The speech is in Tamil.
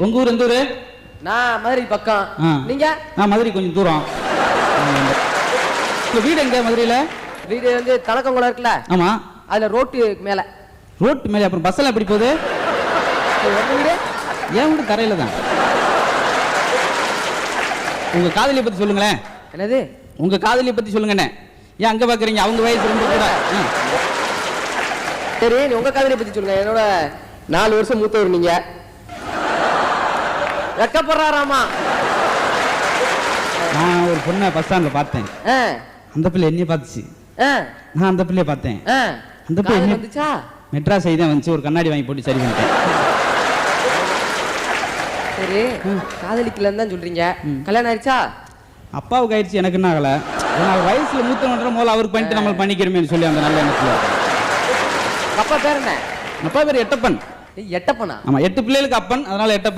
உங்க ஊர் எந்த ஊரு? நான் மதுரை பக்கம். நீங்க? நான் மதுரை கொஞ்சம் தூரம். வீடு எங்க மதுரையில? வீடு வந்து தலக்கங்குளம் இருக்குல்ல? ஆமா. அதுல ரோட்டு மேல. ரோட்டு மேல. அப்புறம் பஸ் எல்லாம் எப்படி போகுது? வீடு ஏன் வீடு தரையில தான். உங்க காதலியை பத்தி சொல்லுங்களேன். என்னது? உங்க காதலியை பத்தி சொல்லுங்கண்ணே. ஏன் அங்க பாக்குறீங்க? அவங்க வயசு ரொம்ப கூட. சரி, உங்க காதலியை பத்தி சொல்லுங்க. என்னோட 4 வருஷம் மூத்தவர் நீங்க. வெக்கப்படுறாராமா? நான் ஒரு பொண்ணை பஸ் ஸ்டாண்ட்ல பார்த்தேன். அந்த பிள்ளை என்னைய பார்த்துச்சு. நான் அந்த பிள்ளைய பார்த்தேன். அந்த பிள்ளை வந்துச்சா? மெட்ராஸ் தான் வந்துச்சு. ஒரு கண்ணாடி வாங்கி போட்டு சரி பண்ணிட்டேன். சரி, காதலிக்கலன்னு தான் சொல்றீங்க. கல்யாணம் ஆயிடுச்சா? அப்பாவுக்கு ஆயிடுச்சு, எனக்கு என்ன ஆகல. நான் வயசுல மூத்தவன்ற போல அவருக்கு பண்ணிட்டு நம்ம பண்ணிக்கிறோமேன்னு சொல்லி அந்த நல்ல எண்ணத்துல. அப்பா பேர் என்ன? அப்பா பேர் எட்டப்பன். எட்டப்பனா? ஆமா, 8 பிள்ளைகளுக்கு அப்பன், அதனால எட்டப்பன்.